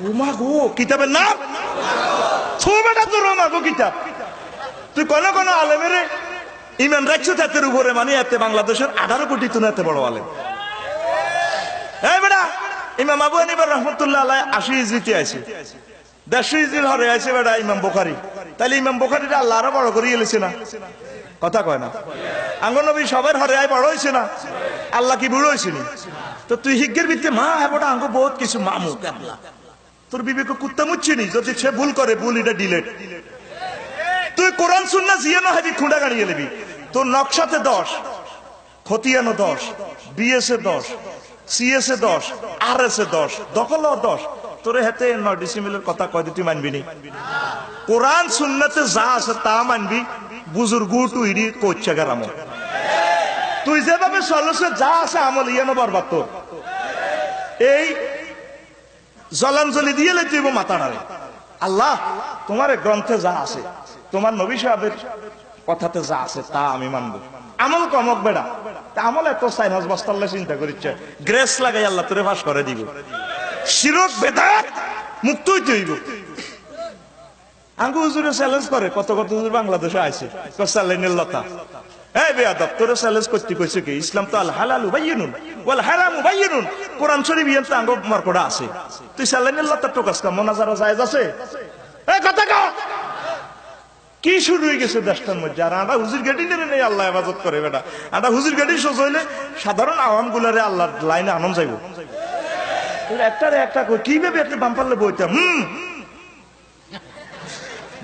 উমা গো কিতাবের নাম ছোবেটা তোর উমা গো কিতাব। তুই কোন কোন আলেমের ইমান রাখছো তাদের উপরে, মানে এতে বাংলাদেশের 18 কোটি তুন এত বড় আলেম। এই বেটা ইমাম আবু হানিফা রহমতুল্লাহ আলাইহি 80 হিজরিতে আছে, 150 হিজরির হরে আছে বেটা ইমাম বুখারী। তাহলে ইমাম বুখারীটা আল্লাহ আরো বড় করে এলেছে না? কথা কয় না? আঙ্গ নবী সবার হরে আয় বড় হয়েছে না? আল্লাহ কি বুড়ো হয়েছে? তো তুই হিজ্ঞের ভিত্তি মা হ্যাঁ বেটা আঙ্গ বহুত কিছু মামু কাবলা, তোর বিবেক কুত্তা মুচ্ছি নি। যদি সে ভুল করে ভুল এটা ডিলেট। তুই কোরআন সুন্নাহ জিয়ানো হাবি খুঁড়া গাড়িয়ে নেবি। তোর নকশাতে 10, খতিয়ানো 10, বিএসএ 10, সিএসএ 10, আরএসএ 10, দখলও 10। তোরে হাতে 9 ডিসিমিলের কথা কয় তুই মানবি নি? কোরআন সুন্নাতে যা আছে তা মানবি। বুজুর্গ টুইডি কোচ্ছা গারাম তুই যেভাবে চলছে যা আছে আমল ইয়ানো বরবাদ তোর। এই জলাঞ্জলি দিয়ে তুই মাথা নাড়ে। আল্লাহ তোমার গ্রন্থে যা আছে, তোমার নবী সাহেবের কথাতে যা আছে তা আমি মানবো। আমল কমক বেড়া, আমল এত সাইনাস বস্তাল্লা চিন্তা করিচ্ছে গ্রেস লাগাই আল্লাহ তোরে ফাঁস করে দিব। শিরক বেদাত মুক্ত হইতে হইব। আঙ্গু হুজুরে চ্যালেঞ্জ করে, কত কত হুজুর বাংলাদেশে আছে চ্যালেঞ্জের লতা। এই বেয়াদব তোরে চ্যালেঞ্জ করতে কইছে কি? ইসলাম তো আল হালালু বায়্যিনুন ওয়াল হারামু বায়্যিনুন। কোরআন শরীফ ইয়ান তো আঙ্গ মার্কটা আছে। তুই চ্যালেঞ্জের লতা টোকাস কা? মোনাজারা জায়েজ আছে? এই কথা কও কি শুরু হয়ে গেছে দেশটার মধ্যে? আর আটা হুজুর গেটি নেই আল্লাহ ইবাদত করে বেটা। আটা হুজুর গেটি সোজ হইলে সাধারণ আওয়াম গুলারে আল্লাহর লাইনে আনন্দ যাইব। একটারে একটা কি ভেবে একটা বাম পারলে বইতাম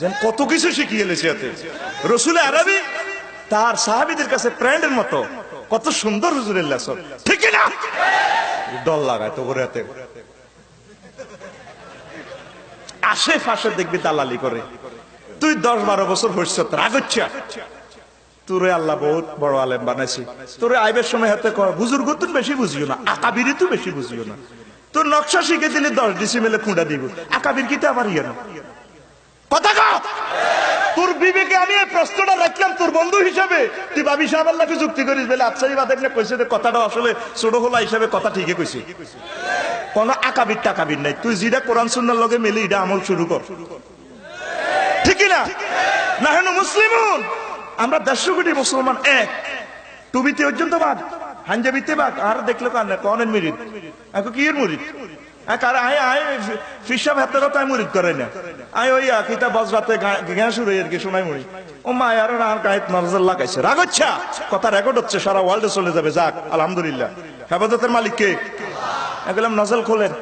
যেন কত কিছু শিখিয়ে এলেছে এতে। রসুল আরবি তার সাহাবীদের কাছে প্র্যান্ডের মতো, কত সুন্দর হুজুরের লেসন, ঠিক না? দল লাগায় তো করে এতে আশেপাশে দেখবি দালালি করে। তুই 10-12 বছর হইছ রাগ হচ্ছে, তোরে আল্লাহ বহুত বড় আলেম বানাইছি। তোরে আইবের সময় হাতে বুজুর্গ তুই বেশি বুঝিও না, আকাবিরি তুই বেশি বুঝিও না। তোর নকশা শিখে দিলে 10 ডিসিমেলে খুঁড়া দিব, আকাবির কিতে আবার ইয়ে না কথা কা। তোর বিবেকে আমি এই প্রশ্নটা রাখলাম তোর বন্ধু হিসাবে, তুই ভাবি সাহেব আল্লাহকে যুক্তি করিস বলে আফসারি বাদে কইছে যে কথাটা আসলে ছোট হলা হিসাবে কথা ঠিকই কইছি। কোন আকাবির টাকাবির নাই। তুই যেটা কোরআন সুন্নাহর লগে মিলি এটা আমল শুরু কর, ঠিক না? না হেন মুসলিমুন, আমরা 150 কোটি মুসলমান এক। টুবিতে পর্যন্ত বাদ, হাঞ্জাবিতে বাদ। আর দেখলো কানে কনের মুরিদ এখন কি এর মুরিদ? কার আয় আয় ফিসাব হাতের তাই মুরিদ করে না। আয় ওই কিতা বজরাতে গ্যাস উড়ে আর কি শোনাই মুড়ি। ও মা আর আর গায়েত নজর লাগাইছে, রাগ হচ্ছে, কথা রেকর্ড হচ্ছে, সারা ওয়ার্ল্ডে চলে যাবে। যাক আলহামদুলিল্লাহ, হেফাজতের মালিক কে? বললাম নজল খোলেন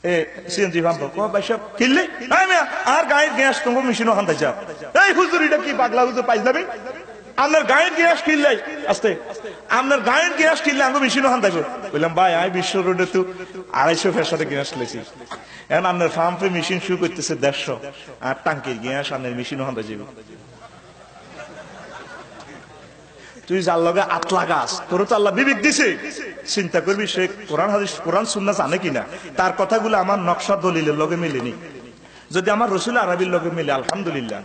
এ সিএনজি ভাম্প বাইসব কিনলে আর গায়ের গ্যাস তোমার মেশিনও হান্দাই যা। এই হুজুরিটা কি পাগলা হুজুর পাইছ যাবে? আপনার গায়ের গ্যাস কিনলে আস্তে, আপনার গায়ের গ্যাস কিনলে আমি মেশিনও হান্দাইব। বললাম ভাই আমি বিশ্ব রোডে তো 250 ফেসারে গ্যাস লেছি, এখন আপনার পাম্পে মেশিন শুরু করতেছে 150, আর টাঙ্কির গ্যাস আপনার মেশিনও হান্দাই যাবে। তুই যার লগে আতলা গাছ, তোর তো আল্লাহ বিবেক দিছে, চিন্তা করবি সে কোরআন হাদিস কোরআন সুন্নাহ জানে কিনা। তার কথাগুলো আমার নকশা দলিলের লগে মিলেনি। যদি আমার রসুল আরবির লগে মিলে আলহামদুলিল্লাহ,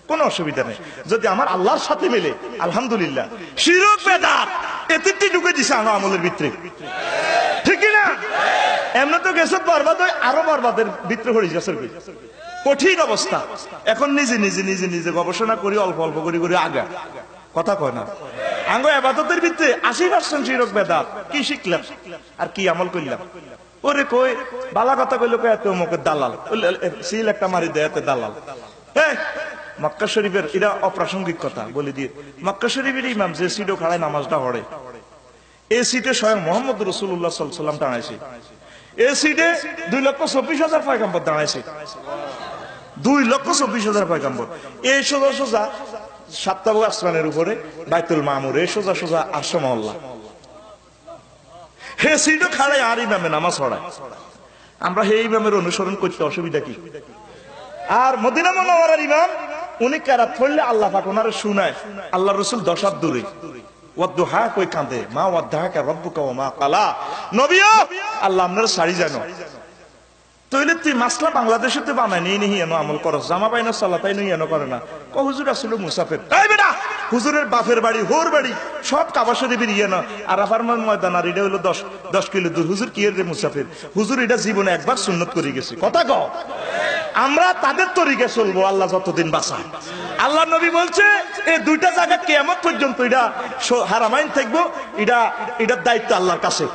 কোনো অসুবিধা নেই। যদি আমার আল্লাহর সাথে মিলে আলহামদুলিল্লাহ। শিরক বেদাত এতে ঢুকে দিছে আমার আমলের ভিতরে, ঠিক না? এমনি তো গেছে বরবাদ হয়, আরো বরবাদের ভিতরে হয়ে গেছে কঠিন অবস্থা। এখন নিজে নিজে নিজে নিজে গবেষণা করি, অল্প অল্প করে করে আগা কথা কয় না। আঙ্গ ইবাদতের ভিতরে 80% শিরক বেদাত। কি শিখলাম আর কি আমল করলাম? ওরে কই বালা কথা কইলো কয় এত মুখের দালাল, সিল একটা মারি দেয় এত দালাল। মক্কা শরীফের এটা অপ্রাসঙ্গিক কথা বলে দিয়ে, মক্কা শরীফের ইমাম যে সিটও খাড়ায় নামাজটা পড়ে, এই সিটে স্বয়ং মোহাম্মদ রাসূলুল্লাহ সাল্লাল্লাহু আলাইহি ওয়াসাল্লাম দাঁড়াইছে। এই সিটে 2,24,000 পয়গম্বর দাঁড়াইছে, 2,24,000 পয়গম্বর। এই সোজা সোজা 7টা আসমানের উপরে বাইতুল মামুর, এই সোজা সোজা আরশ মহল্লা। হে সিটও খাড়ায় আর ইমামে নামাজ পড়ায়। আমরা হে ইমামের অনুসরণ করতে অসুবিধা কি? আর মদিনা মুনাওয়ারার ইমাম উনি কেরাত পড়লে আল্লাহ পাক ওনারে শুনায়। আল্লাহ রাসূল 10 হাত দূরে ওয়াদুহা কই কাঁদে, মা ওয়াদহাকা রাব্বুকা ওয়া মা কালা। নবীও আল্লাহ আপনার সারি জানো। তইলে তুই মাসলা বাংলাদেশে তো বানায় নিয়ে নিহি এনো আমল করস, জামা পাইনা সালাত তাই নই এনো করে না। ক হুজুর আসলে মুসাফির। এই বেটা হুজুরের বাপের বাড়ি হোর বাড়ি সব কাবা শরীফের ইয়ে না আরাফার ময়দান আর এটা হলো 10 কিলো দূর। হুজুর কি এর মুসাফির? হুজুর এটা জীবনে একবার সুন্নত করে গেছে। কথা কও, আমরা তাদের তরিকে চলবো আল্লাহ যতদিন বাঁচায়। আল্লাহ নবী বলছে এই দুইটা জায়গা কিয়ামত পর্যন্ত এটা হারামাইন থাকবো, এটার দায়িত্ব আল্লাহর কাছে।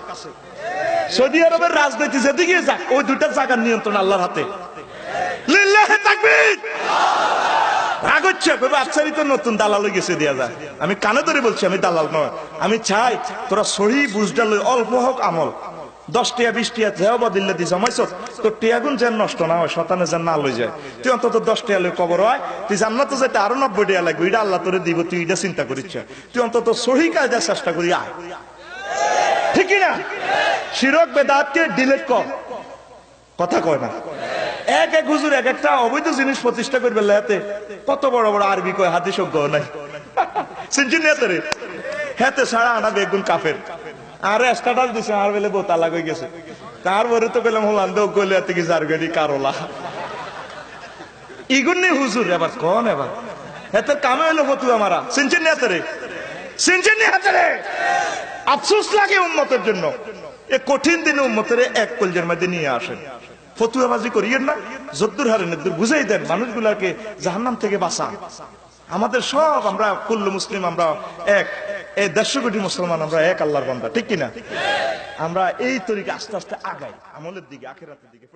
সৌদি আরবের রাজনীতি যেদিকে যাক ওই দুইটা জায়গার নিয়ন্ত্রণ আল্লাহর হাতে। লিল্লাহি তাকবীর। রাগ হচ্ছে, আচ্ছারি তো নতুন দালাল হয়ে গেছে দেয়া যায়। আমি কানে ধরে বলছি আমি দালাল নয়। আমি চাই তোরা সহি বুঝডা লই, অল্প হোক আমল, 10 টাকা 20 টাকা দেওয়া বা দিল্লা দি জমাইছ, তোর টিয়াগুন যেন নষ্ট না হয়, শতানে যেন না লই যায়। তুই অন্তত 10 টাকা লই কবর হয়, তুই জান্নাতে যেতে আরো 90 টাকা লাগবে, এটা আল্লাহ তোরে দিব, তুই এটা চিন্তা করিস। তুই অন্তত সহি কায়দার চেষ্টা করি আয়, ঠিক না? শিরক বেদাতকে ডিলিট কর। কথা কয় না? এক এক হুজুর এক একটা অবৈধ জিনিস প্রতিষ্ঠা করবে লাতে, কত বড় বড় আরবি কয় হাদিসজ্ঞ নাই শুনছেন না তোরে? হেতে সারা আনা বেগুন কাফের আরে স্ট্যাটাস দিছে আর বেলে বোতা লাগাই গেছে। তারপরে তো কইলাম হলাম দে কইলে এত কি জারগাড়ি কারোলা ইগুন্নি হুজুর এবার কোন এবার হেতে কামে হলো ফতুয়া মারা। শুনছেন না তোরে? শুনছেন না তোরে? আফসোস লাগে উম্মতের জন্য। এ কঠিন দিনে উম্মতের এক কলজের মধ্যে নিয়ে আসেন, ফতুয়াবাজি করিয়েন না, যদ্দুর হারেন এদ্দুর বুঝাই দেন, মানুষগুলাকে জাহান্নাম থেকে বাঁচান। আমাদের সব আমরা কুল্লু মুসলিম, আমরা এক, এই 150 কোটি মুসলমান, আমরা এক আল্লাহর বান্দা, ঠিক কিনা? আমরা এই তরিকে আস্তে আস্তে আগাই আমলের দিকে, আখিরাতের দিকে।